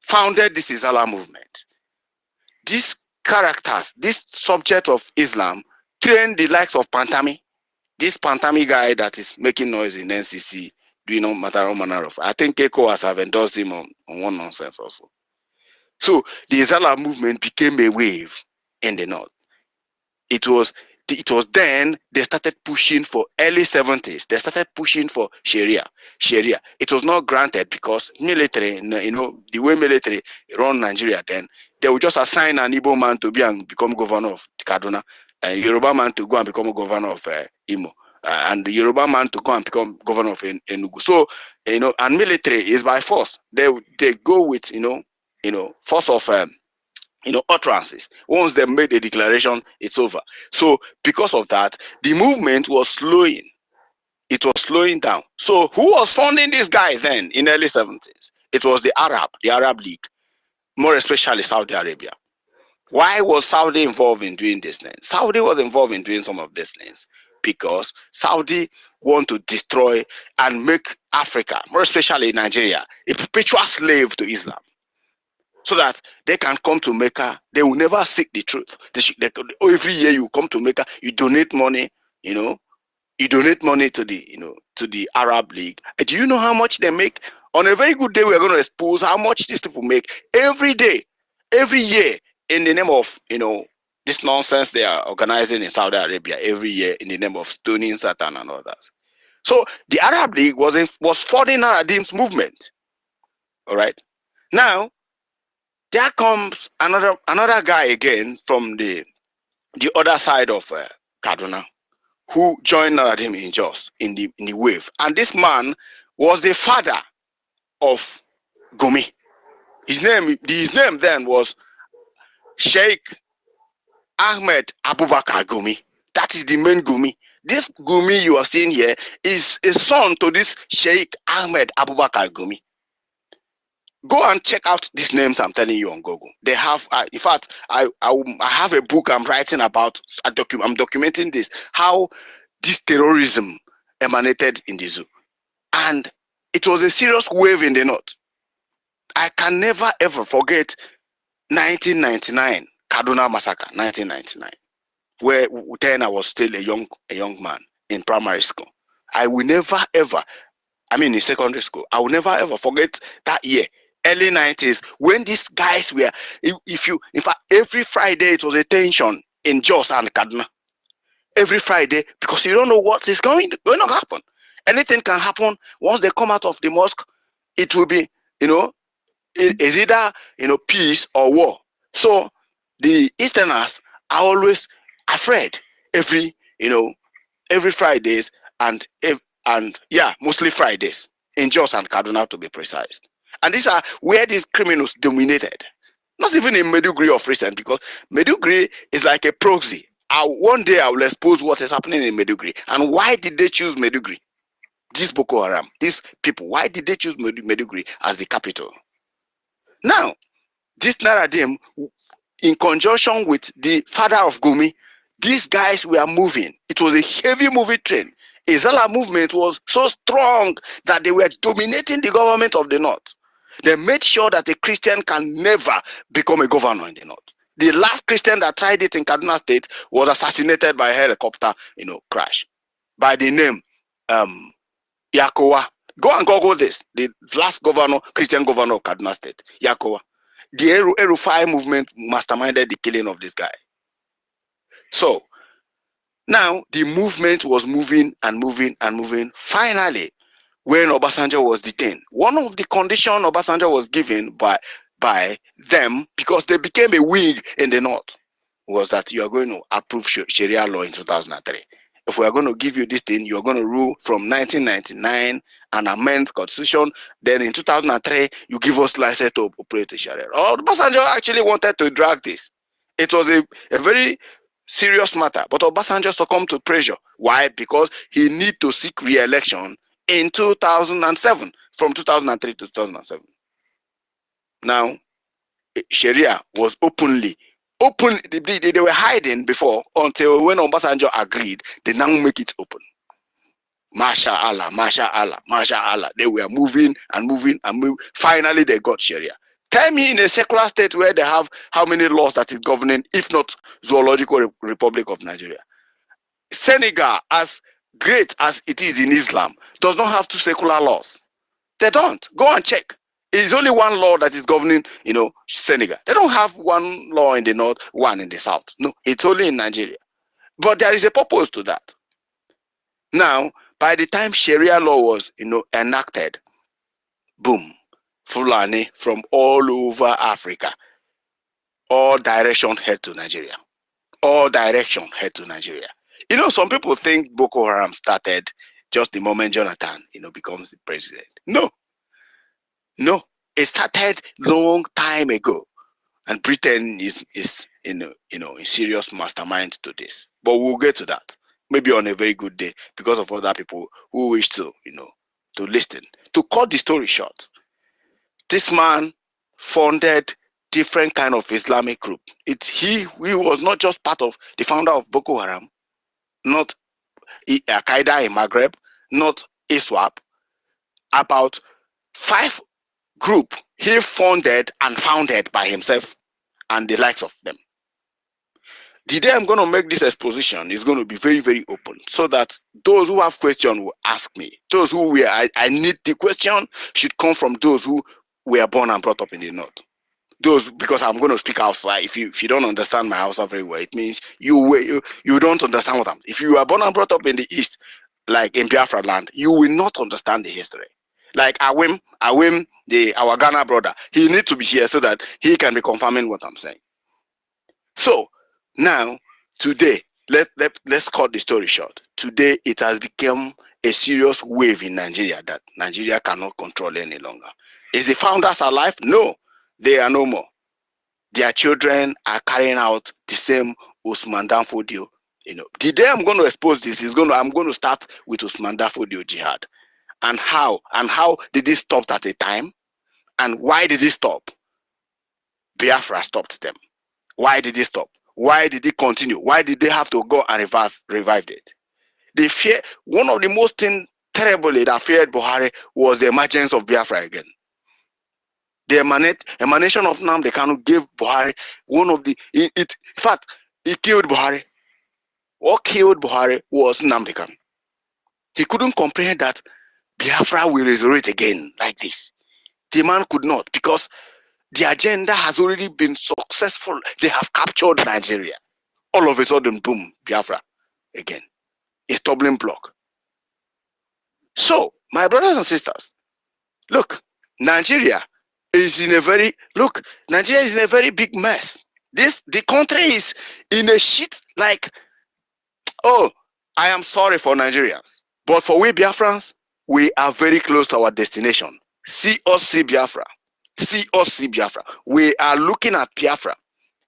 founded this Izala movement. These characters, this subject of Islam, trained the likes of Pantami. This Pantami guy that is making noise in NCC, doing no matter what manner of. I think EKOS have endorsed him on one nonsense also. So the Izala movement became a wave in the north. It was then they started pushing for early 70s. They started pushing for Sharia. It was not granted because military, the way military run Nigeria then, they would just assign an Igbo man to be and become governor of Kaduna, and Yoruba man to go and become a governor of Imo, and the Yoruba man to go and become governor of Enugu. So, and military is by force. They go with, force of utterances. Once they made a declaration, it's over. So because of that, the movement was slowing. It was slowing down. So who was funding this guy then in early 70s? It was the Arab League, more especially Saudi Arabia. Why was Saudi involved in doing this then? Saudi was involved in doing some of these things because Saudi want to destroy and make Africa, more especially Nigeria, a perpetual slave to Islam. So that they can come to Mecca, they will never seek the truth. Every year you come to Mecca, you donate money, you donate money to the Arab League. Do you know how much they make? On a very good day, we are going to expose how much these people make every day, every year, in the name of this nonsense they are organizing in Saudi Arabia every year in the name of stoning Satan and others. So the Arab League was funding Naradim's movement. All right, now. There comes another guy again from the other side of Kaduna, who joined Naradim in Jos in the wave, and this man was the father of Gumi. His name then was Sheikh Ahmed Abubakar Gumi. That is the main Gumi. This Gumi you are seeing here is a son to this Sheikh Ahmed Abubakar Gumi. Go and check out these names I'm telling you on Google. They have, in fact, I have a book I'm writing about. I'm documenting this, how this terrorism emanated in the zoo, and it was a serious wave in the north. I can never ever forget 1999 Kaduna massacre, 1999, where then I was still a young man in primary school. I will never ever, in secondary school, I will never ever forget that year. early 90s, when these guys were, in fact, every Friday it was a tension in Jos and Kaduna. Every Friday, because you don't know what is going to happen. Anything can happen. Once they come out of the mosque, it will be, it is either, peace or war. So the Easterners are always afraid every Fridays and mostly Fridays in Jos and Kaduna, to be precise. And these are where these criminals dominated. Not even in Meduguri of recent, because Meduguri is like a proxy. One day I will expose what is happening in Meduguri and why did they choose Meduguri. This Boko Haram, these people, why did they choose Meduguri as the capital? Now, this Naradim, in conjunction with the father of Gumi, these guys were moving. It was a heavy moving train. Izala movement was so strong that they were dominating the government of the North. They made sure that a Christian can never become a governor in the North. The last Christian that tried it in Kaduna State was assassinated by a helicopter, crash, by the name Yakowa. Go and Google this. The last Christian governor of Kaduna State, Yakowa. The Erufai movement masterminded the killing of this guy. So now the movement was moving and moving and moving. Finally, when Obasanjo was detained, one of the conditions Obasanjo was given by them, because they became a wing in the North, was that you are going to approve Sharia law in 2003. If we are going to give you this thing, you are going to rule from 1999 and amend constitution. Then in 2003, you give us license to operate the Sharia. Obasanjo actually wanted to drag this. It was a very serious matter, but Obasanjo succumbed to pressure. Why? Because he need to seek re-election in 2007, from 2003 to 2007. Now, Sharia was open. They were hiding before, until when Obasanjo agreed, they now make it open. Masha Allah, Masha Allah, Masha Allah. They were moving and moving and moving. Finally, they got Sharia. Tell me, in a secular state where they have how many laws that is governing, if not Zoological Republic of Nigeria? Senegal, as great as it is in Islam, does not have two secular laws. They don't. Go and check. It is only one law that is governing, Senegal. They don't have one law in the north, one in the south. No, it's only in Nigeria. But there is a purpose to that. Now, by the time Sharia law was, enacted, boom, Fulani from all over Africa, all direction head to Nigeria. All direction head to Nigeria. Some people think Boko Haram started just the moment Jonathan, becomes the president. No, it started long time ago, and Britain is a serious mastermind to this. But we'll get to that maybe on a very good day, because of other people who wish to, to listen. To cut the story short, this man funded different kind of Islamic group. He was not just part of the founder of Boko Haram, not Al-Qaeda in Maghreb, not ISWAP. About 5 group he funded and founded by himself and the likes of them. The day I'm going to make this exposition is going to be very, very open, so that those who have questions will ask me. Those who I need the question should come from those who were born and brought up in the North. Those, because I'm going to speak outside. If you don't understand my Hausa very well, it means you don't understand what I'm. If you are born and brought up in the East, like in Biafra land, you will not understand the history. Like Awim, our Ghana brother, he needs to be here so that he can be confirming what I'm saying. So now, today, let's cut the story short. Today, it has become a serious wave in Nigeria that Nigeria cannot control any longer. Is the founders alive? No, they are no more. Their children are carrying out the same Usman Dan Fodio. The day I'm going to expose this I'm going to start with Usman Dan Fodio jihad, and how did it stop at a time, and why did it stop? Biafra stopped them. Why did it stop? Why did it continue? Why did they have to go and revive it? They fear, one of the most terribly that feared Buhari was the emergence of Biafra again. The emanation of Nnamdi Kanu gave Buhari one of the, in fact, he killed Buhari. What killed Buhari was Nnamdi Kanu. He couldn't comprehend that Biafra will resurrect again like this. The man could not, because the agenda has already been successful. They have captured Nigeria. All of a sudden, boom, Biafra again. A stumbling block. So, my brothers and sisters, look, Nigeria is in a very big mess. The country is in a shit like, oh, I am sorry for Nigerians. But for we Biafrans, we are very close to our destination. See us see Biafra. See us see Biafra. We are looking at Biafra.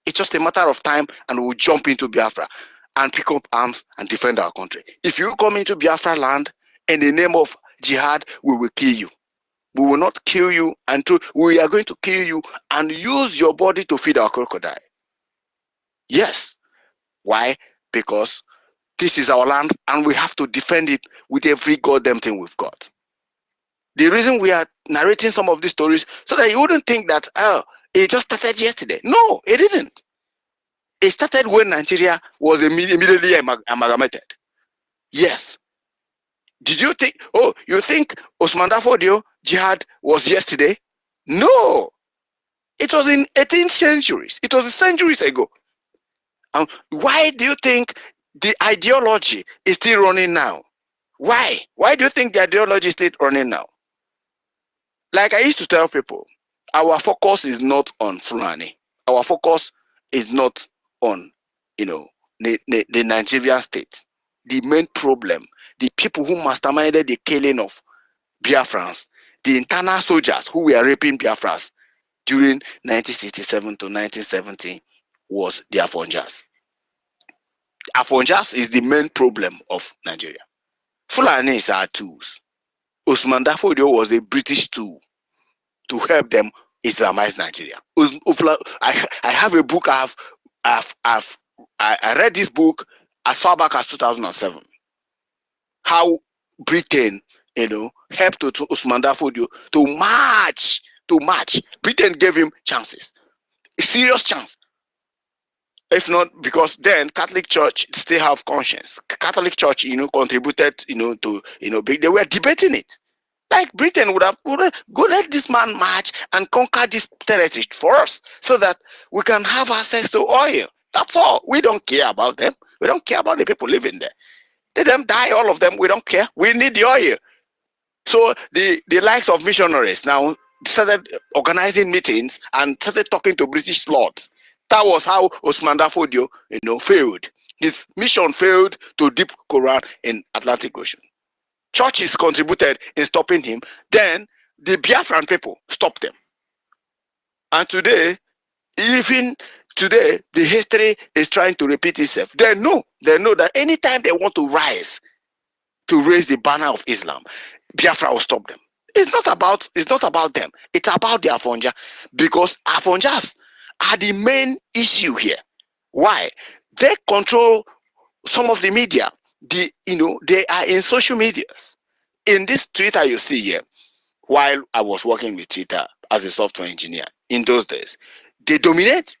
It's just a matter of time and we'll jump into Biafra and pick up arms and defend our country. If you come into Biafra land in the name of jihad, we will kill you. We will not kill you until we are going to kill you and use your body to feed our crocodile. Yes. Why? Because this is our land and we have to defend it with every goddamn thing we've got. The reason we are narrating some of these stories so that you wouldn't think that, oh, it just started yesterday. No, it didn't. It started when Nigeria was immediately amalgamated. Yes. Did you think, oh, you think Osman Dafodio jihad was yesterday? No. It was in 18th centuries. It was centuries ago. And why do you think the ideology is still running now? Why? Why do you think the ideology is still running now? Like I used to tell people, our focus is not on Fulani. Our focus is not on, the Nigerian state. The main problem, the people who masterminded the killing of Biafrans, the internal soldiers who were raping Biafrans during 1967 to 1970 was the Afonjas. Afonjas is the main problem of Nigeria. Fulanis are tools. Osman Dafodio was a British tool to help them Islamize Nigeria. I have a book. I read this book as far back as 2007. How Britain, helped to Osman Dafodio to march. Britain gave him chances, a serious chance. If not, because then Catholic Church still have conscience. Catholic Church, contributed, to, they were debating it. Like Britain would have go let this man march and conquer this territory for us so that we can have access to oil. That's all. We don't care about them. We don't care about the people living there. Let them die, all of them. We don't care. We need the oil. So the likes of missionaries now started organizing meetings and started talking to British lords. That was how Osman Dafodio, failed. His mission failed to dip Quran in Atlantic Ocean. Churches contributed in stopping him. Then the Biafran people stopped them. And today, even today, the history is trying to repeat itself. They know that anytime they want to raise the banner of Islam, Biafra will stop them. It's not about them. It's about the Afonja, because Afonjas are the main issue here. Why? They control some of the media. They are in social medias. In this Twitter you see here, while I was working with Twitter as a software engineer in those days, they dominate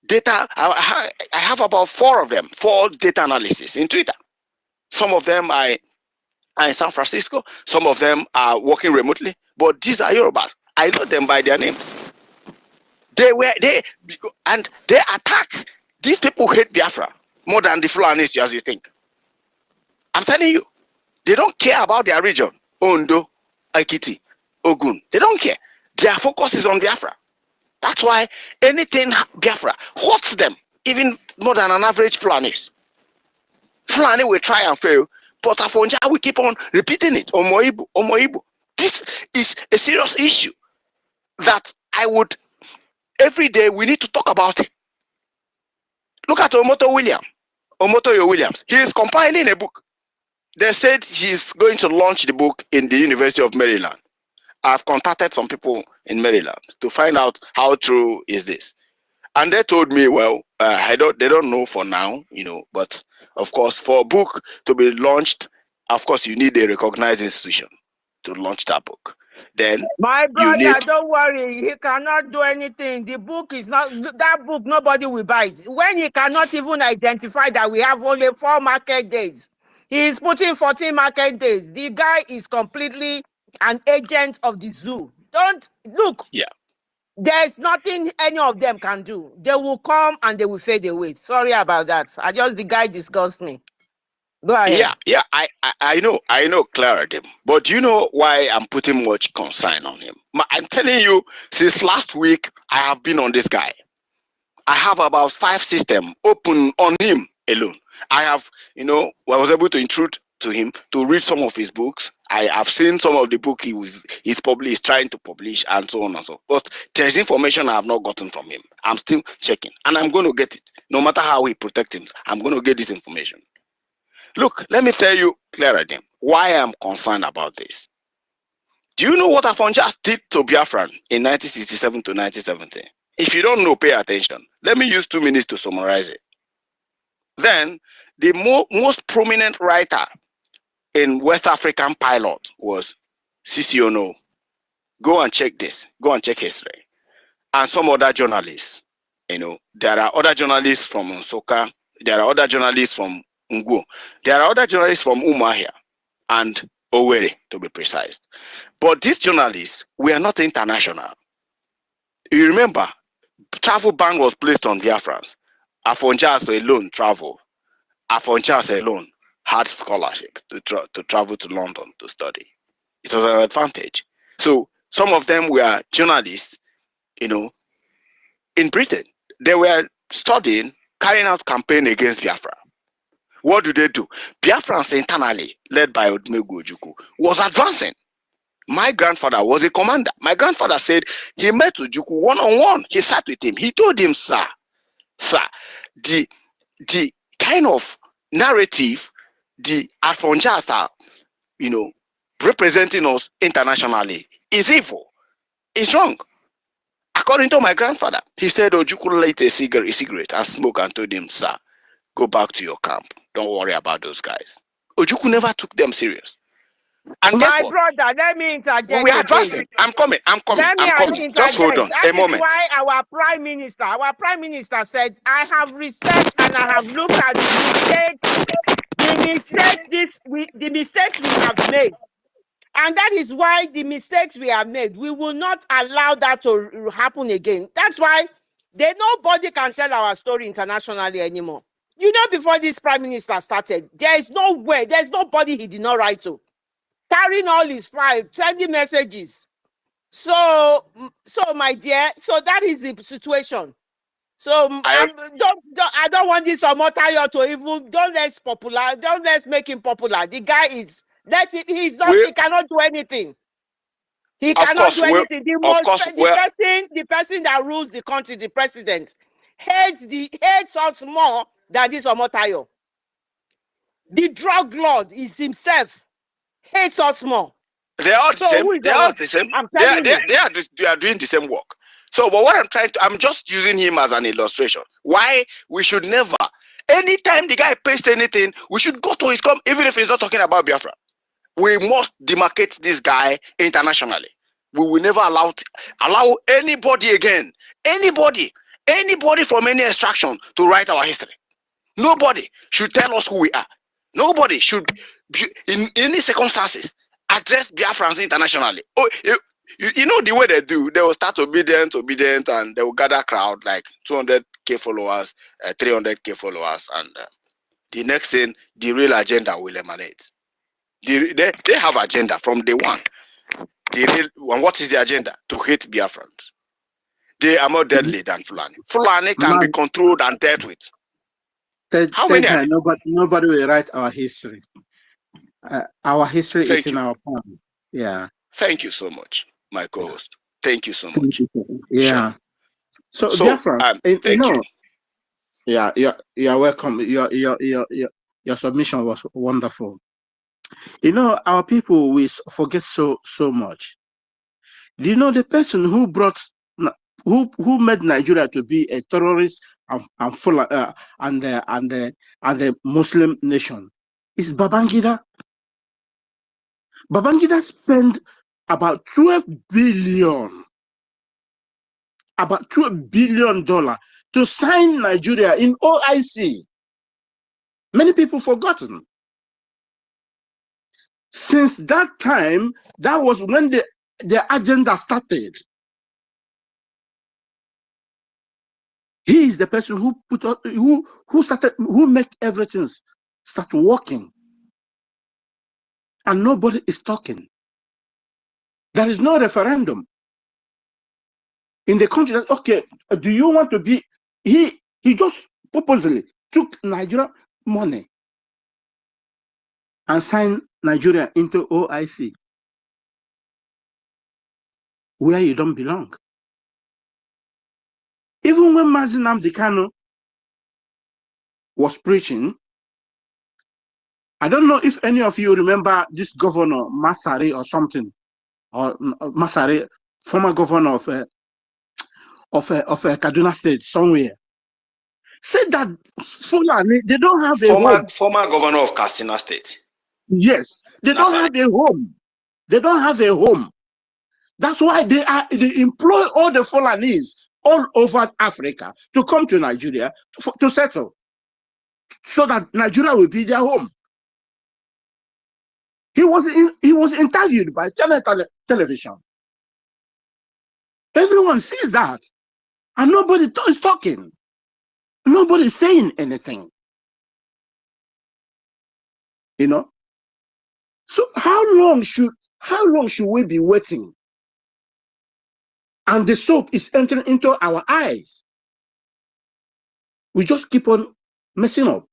data. I have about 4 of them, 4 data analysis in Twitter. Some of them are in San Francisco, some of them are working remotely, but these are Yorubas. I know them by their names. They attack. These people hate Biafra more than the Fulanis, as you think. I'm telling you, they don't care about their region. Ondo, Ekiti, Ogun. They don't care. Their focus is on Biafra. That's why anything Biafra hurts them, even more than an average Fulanis. Fulani will try and fail, but Afonja will keep on repeating it. Omoibu. This is a serious issue that every day we need to talk about it. Look at Omoto Williams. He is compiling a book. They said he's going to launch the book in the University of Maryland. I've contacted some people in Maryland to find out how true is this. And they told me, well, they don't know for now, but of course, for a book to be launched, of course, you need a recognized institution to launch that book. Then my brother, don't worry, he cannot do anything. The book is not that book, nobody will buy it. When he cannot even identify that we have only 4 market days, he is putting 14 market days. The guy is completely an agent of the zoo. Don't look. Yeah. There's nothing any of them can do. They will come and they will fade away. Sorry about that. The guy disgusts me. Go ahead. Yeah, I know Clara them, but do you know why I'm putting much concern on him? I'm telling you, since last week, I have been on this guy. I have about 5 systems open on him alone. I have, I was able to intrude to him to read some of his books. I have seen some of the book he's trying to publish and so on and so. But there's information I have not gotten from him. I'm still checking, and I'm going to get it. No matter how he protects him, I'm going to get this information. Look, let me tell you, Clara, why I'm concerned about this. Do you know what Afonjas did to Biafra in 1967 to 1970? If you don't know, pay attention. Let me use 2 minutes to summarize it. Then, the most prominent writer in West African pilot was Ono. Go and check this. Go and check history. And some other journalists. There are other journalists from Nsoka. There are other journalists from Ngwo. There are other journalists from Umahia and Owerri, to be precise. But these journalists were not international. You remember, travel ban was placed on Biafrans. Afonjas alone traveled. Afonjas alone had scholarship to travel to London to study. It was an advantage. So some of them were journalists, in Britain. They were studying, carrying out campaign against Biafra. What do? Biafrans internally, led by Odumegwu Ojukwu, was advancing. My grandfather was a commander. My grandfather said he met Ojukwu one-on-one. He sat with him. He told him, sir, the kind of narrative the Afonjas are, representing us internationally is evil. It's wrong. According to my grandfather, he said Ojukwu lit a cigarette and smoked and told him, sir, go back to your camp. Don't worry about those guys. Ojukwu never took them serious. And my brother, let me interject. We are advancing. I'm coming. Just hold on a moment. That is why our prime minister said, I have researched and I have looked at the mistakes we have made. And that is why the mistakes we have made, we will not allow that to happen again. That's why nobody can tell our story internationally anymore. Before this prime minister started, there is no way, there's nobody he did not write to. Carrying all his files, sending messages. So my dear, so that is the situation. So I don't want this Omotayo to even, don't let's make him popular. The guy is, he cannot do anything. He cannot do anything. The person that rules the country, the president, hates us more than this Omotayo. The drug lord is himself. Hates us more. They are the same. They are the same. They are doing the same work. So, but what I'm just using him as an illustration. Why we should never, anytime the guy pastes anything, we should go to his even if he's not talking about Biafra. We must demarcate this guy internationally. We will never allow anybody again, anybody from any extraction to write our history. Nobody should tell us who we are. Nobody should, in any circumstances, address Biafrans internationally. Oh, you know the way they do. They will start obedient, and they will gather crowd like 200k followers, 300k followers, and the next thing, the real agenda will emanate. They have agenda from day one. And what is the agenda? To hate Biafrans. They are more deadly than Fulani. Fulani can be controlled and dealt with. How many? Nobody will write our history. Our history is in our palm. Yeah. Thank you so much, my co-host. Thank you so much. Yeah. Sure. So Biafra, thank you. Yeah, you're welcome. Your submission was wonderful. Our people, we forget so much. Do you know the person who made Nigeria to be a terrorist and the Muslim nation is Babangida? Babangida spent about $12 billion to sign Nigeria in OIC. Many people forgotten. Since that time, that was when the the agenda started. He is the person who who make everything start working, and nobody is talking. There is no referendum in the country that, okay, do you want to be? He just purposely took Nigeria money and signed Nigeria into OIC, where you don't belong. Even when Mazi Nnamdi Kanu was preaching, I don't know if any of you remember this governor, Masari or something, or Masari, former governor of Kaduna State, somewhere, said that Fulani, they don't have a home. Former governor of Katsina State. Yes, they don't have a home. They don't have a home. That's why they employ all the Fulanis all over Africa to come to Nigeria to settle, so that Nigeria will be their home. He was interviewed by television. Everyone sees that, and nobody is talking. Nobody is saying anything. You know. So how long should we be waiting? And the soap is entering into our eyes. We just keep on messing up.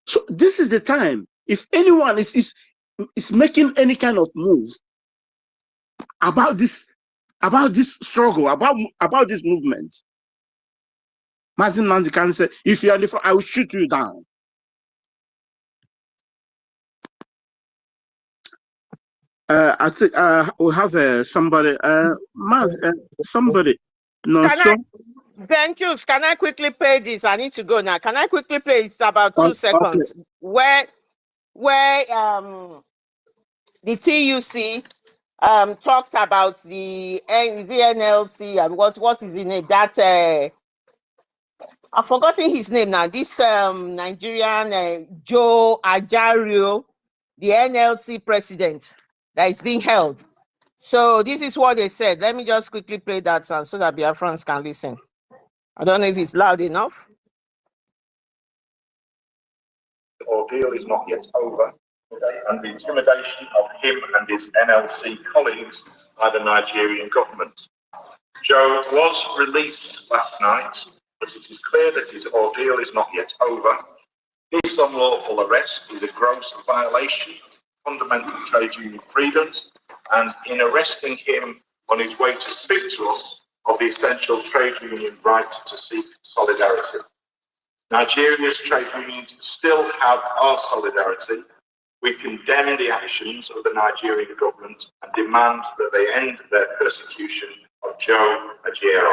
So this is the time. If anyone is making any kind of move about this struggle, about this movement, Mazi Nnamdi can say, if you are different, I will shoot you down. I think we have somebody, somebody. No, Thank you. Can I quickly play this? I need to go now. Can I quickly play? It's about 2 seconds. Okay. Where the TUC talked about the NLC and what is in it, that I've forgotten his name now. This Nigerian Joe Ajario, the NLC president that is being held. So this is what they said. Let me just quickly play that sound so that Biafrans can listen. I don't know if it's loud enough. The ordeal is not yet over, and the intimidation of him and his NLC colleagues by the Nigerian government. Joe was released last night, but it is clear that his ordeal is not yet over. This unlawful arrest is a gross violation of fundamental trade union freedoms, and in arresting him on his way to speak to us of the essential trade union right to seek solidarity. Nigeria's trade unions still have our solidarity. We condemn the actions of the Nigerian government and demand that they end their persecution of Joe Ajaero.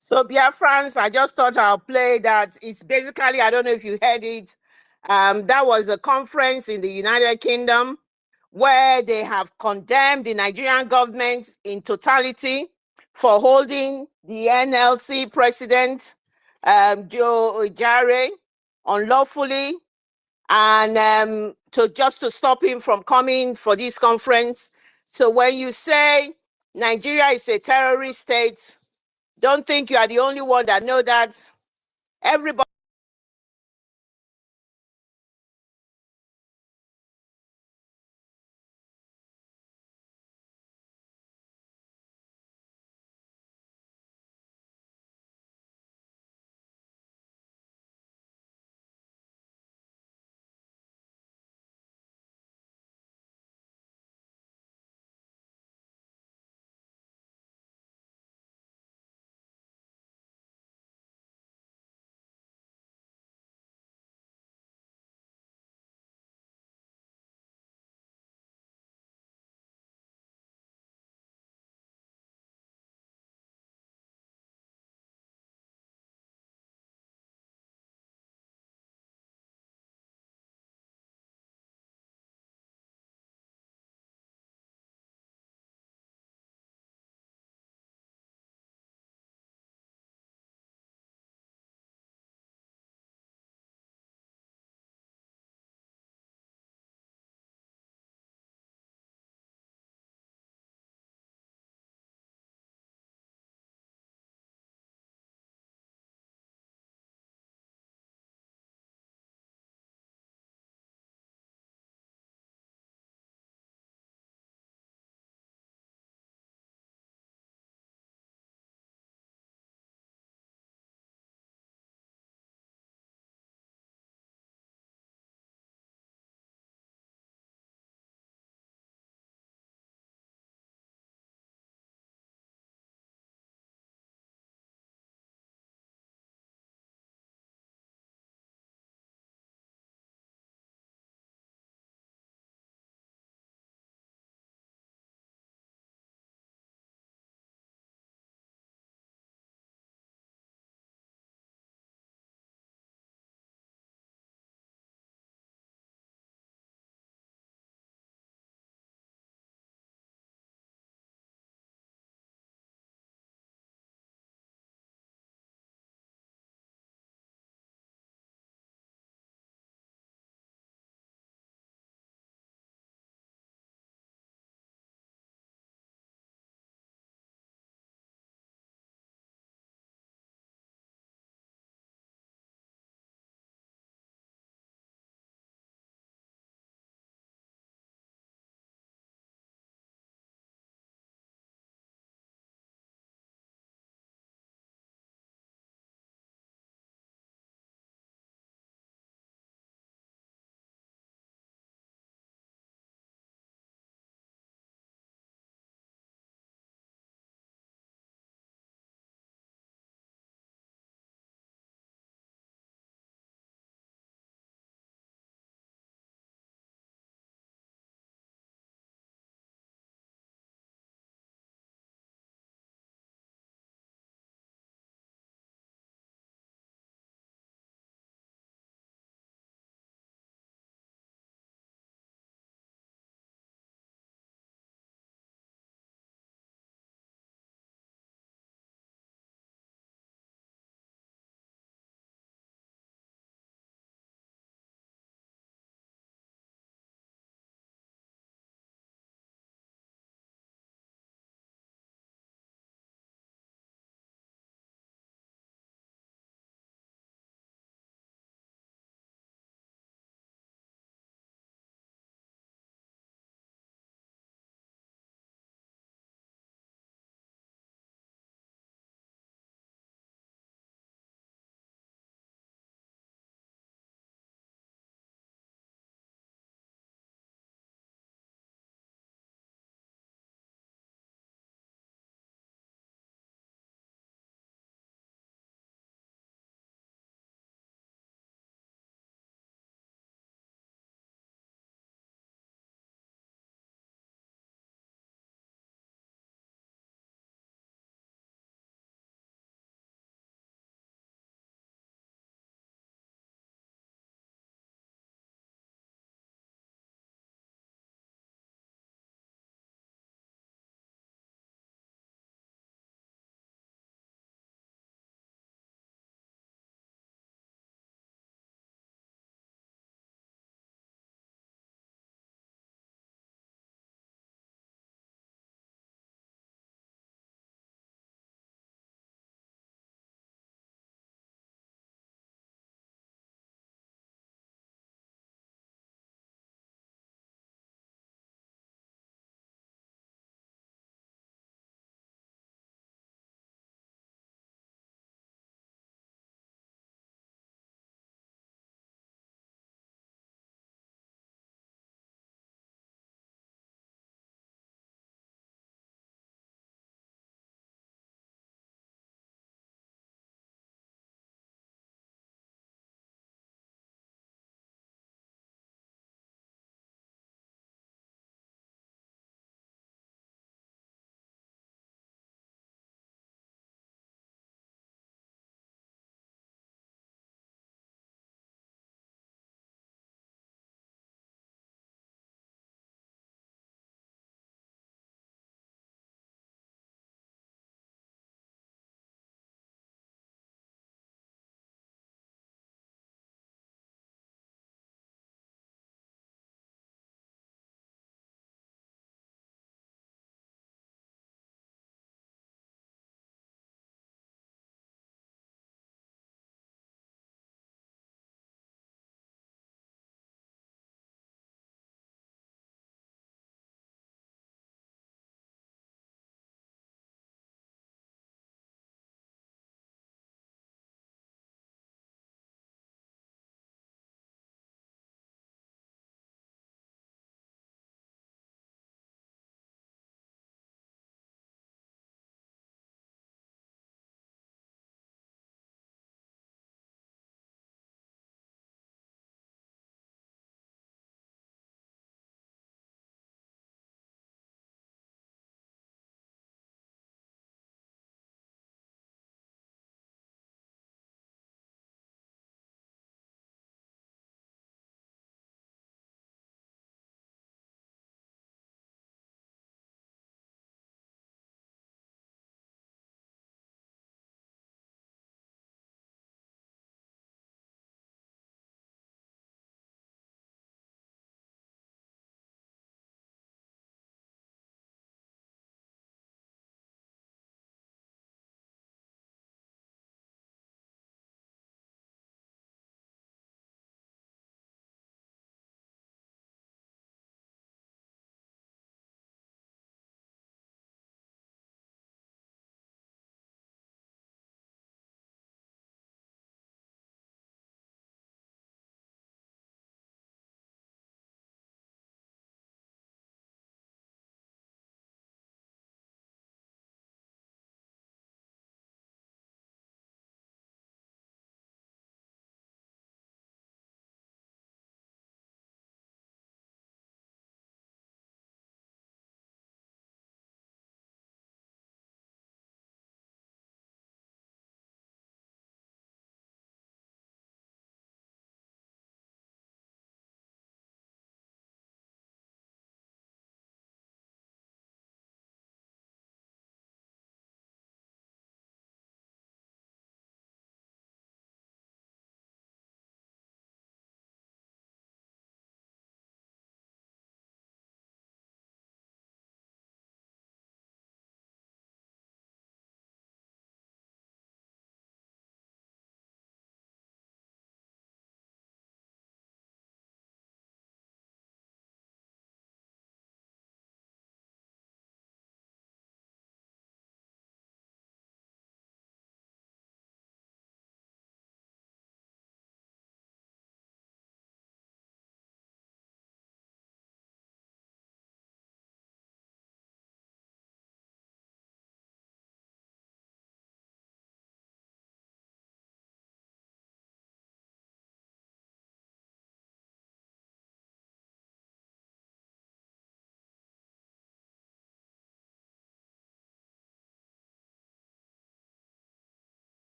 So Biafrans, I just thought I'll play that. It's basically, I don't know if you heard it, that was a conference in the United Kingdom where they have condemned the Nigerian government in totality for holding the NLC president, Joe Ajaero, unlawfully, and just to stop him from coming for this conference. So when you say Nigeria is a terrorist state, don't think you are the only one that know that. Everybody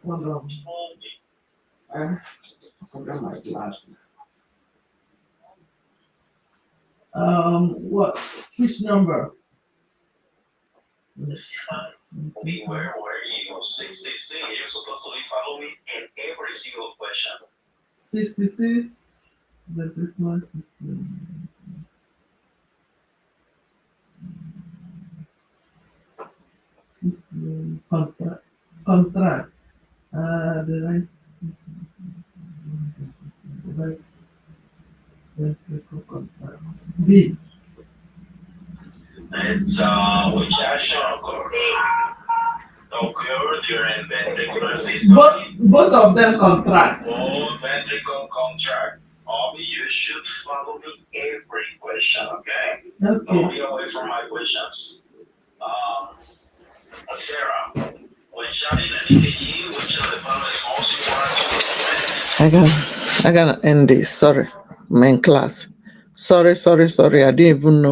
Hold on. I forgot my glasses. What? Which number? Where were you? 66. You're supposed to follow me in every single question. 66. The difference is 60. Contract. The right contracts. B. It's which action occurred during ventricular system. Both of them contracts. Both ventricle contract. You should follow me every question, okay? Okay. Don't be away from my questions. Sarah, when chatting an EKID, which of the following is most important to I gotta end this. Sorry. I'm in class. Sorry. I didn't even know.